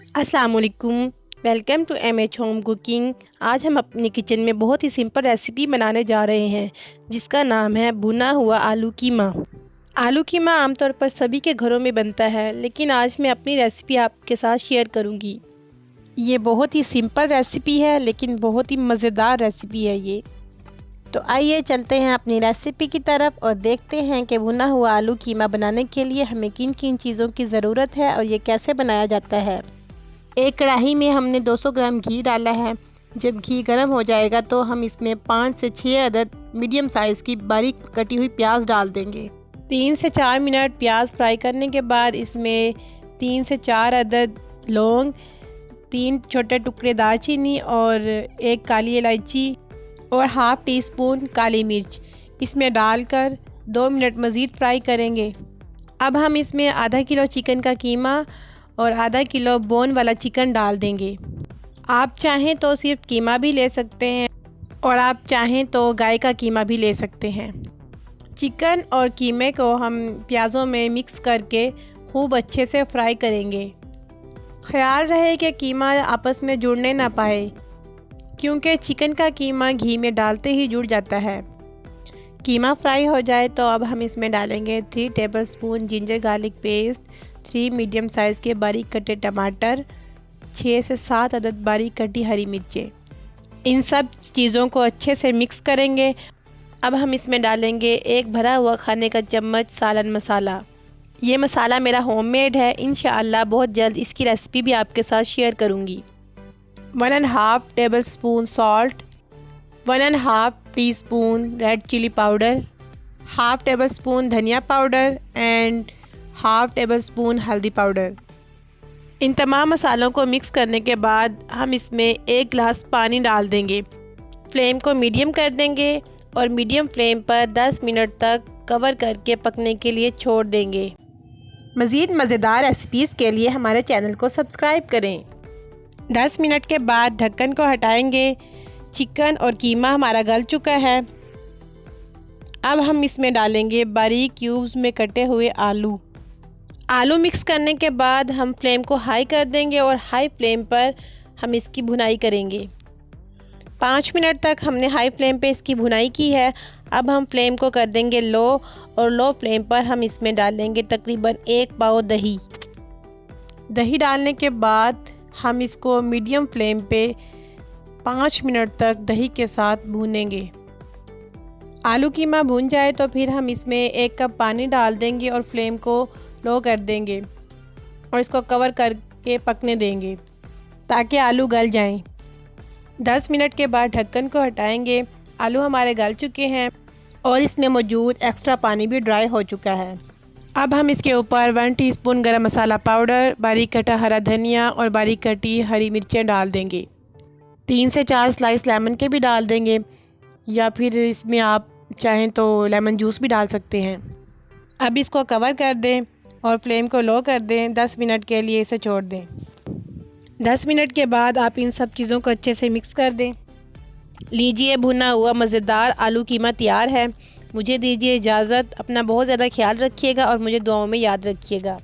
अस्सलाम वालेकुम, welcome to MH home cooking. आज हम अपनी किचन में बहुत ही सिंपल रेसिपी बनाने जा रहे हैं जिसका नाम है भुना हुआ आलू कीमा। आलू कीमा आमतौर पर सभी के घरों में बनता है, लेकिन आज मैं अपनी रेसिपी आपके साथ शेयर करूंगी। ये बहुत ही सिंपल रेसिपी है लेकिन बहुत ही मज़ेदार रेसिपी है ये। तो आइए चलते हैं अपनी रेसिपी की तरफ और देखते हैं कि भुना हुआ आलू कीमा बनाने के लिए हमें किन किन चीज़ों की ज़रूरत है और ये कैसे बनाया जाता है। एक कढ़ाई में हमने 200 ग्राम घी डाला है। जब घी गर्म हो जाएगा तो हम इसमें 5 से 6 अदद मीडियम साइज़ की बारीक कटी हुई प्याज डाल देंगे। 3 से 4 मिनट प्याज फ्राई करने के बाद इसमें 3 से 4 अदद लौंग, 3 छोटे टुकड़े दालचीनी और 1 काली इलायची और हाफ़ टी स्पून काली मिर्च इसमें डालकर 2 मिनट मज़ीद फ्राई करेंगे। अब हम इसमें आधा किलो चिकन का कीमा और आधा किलो बोन वाला चिकन डाल देंगे। आप चाहें तो सिर्फ कीमा भी ले सकते हैं और आप चाहें तो गाय का कीमा भी ले सकते हैं। चिकन और कीमे को हम प्याज़ों में मिक्स करके खूब अच्छे से फ्राई करेंगे। ख्याल रहे कि कीमा आपस में जुड़ने ना पाए, क्योंकि चिकन का कीमा घी में डालते ही जुड़ जाता है। कीमा फ्राई हो जाए तो अब हम इसमें डालेंगे 3 tablespoon ginger garlic paste, 3 medium size के बारीक कटे टमाटर, 6 से 7 अदद बारीक कटी हरी मिर्चें। इन सब चीज़ों को अच्छे से मिक्स करेंगे। अब हम इसमें डालेंगे 1 भरा हुआ खाने का चम्मच सालन मसाला। ये मसाला मेरा होममेड है, इंशाअल्लाह बहुत जल्द इसकी रेसिपी भी आपके साथ शेयर करूँगी। 1½ tablespoon salt, 1½ teaspoon red chili powder, half tablespoon धनिया powder and half tablespoon हल्दी पाउडर। इन तमाम मसालों को मिक्स करने के बाद हम इसमें 1 गिलास पानी डाल देंगे। फ्लेम को मीडियम कर देंगे और मीडियम फ्लेम पर 10 मिनट तक कवर करके पकने के लिए छोड़ देंगे। मज़ीद मज़ेदार रेसिपीज़ के लिए हमारे चैनल को सब्सक्राइब करें। 10 मिनट के बाद ढक्कन को हटाएंगे। चिकन और कीमा हमारा गल चुका है। अब हम इसमें डालेंगे बारीक क्यूब्स में कटे हुए आलू मिक्स करने के बाद हम फ्लेम को हाई कर देंगे और हाई फ्लेम पर हम इसकी भुनाई करेंगे। 5 मिनट तक हमने हाई फ्लेम पे इसकी भुनाई की है। अब हम फ्लेम को कर देंगे लो और लो फ्लेम पर हम इसमें डालेंगे तकरीबन 1 पाव दही डालने के बाद हम इसको मीडियम फ्लेम पे 5 मिनट तक दही के साथ भूनेंगे। आलू कीमा भून जाए तो फिर हम इसमें 1 कप पानी डाल देंगे और फ्लेम को लो कर देंगे और इसको कवर करके पकने देंगे ताकि आलू गल जाएं। 10 मिनट के बाद ढक्कन को हटाएंगे। आलू हमारे गल चुके हैं और इसमें मौजूद एक्स्ट्रा पानी भी ड्राई हो चुका है। अब हम इसके ऊपर 1 टीस्पून गरम मसाला पाउडर, बारीक कटा हरा धनिया और बारीक कटी हरी मिर्चें डाल देंगे। 3 से 4 स्लाइस लेमन के भी डाल देंगे या फिर इसमें आप चाहें तो लेमन जूस भी डाल सकते हैं। अब इसको कवर कर दें और फ्लेम को लो कर दें। 10 मिनट के लिए इसे छोड़ दें। 10 मिनट के बाद आप इन सब चीज़ों को अच्छे से मिक्स कर दें। लीजिए, भुना हुआ मज़ेदार आलू कीमा तैयार है। मुझे दीजिए इजाज़त। अपना बहुत ज़्यादा ख्याल रखिएगा और मुझे दुआओं में याद रखिएगा।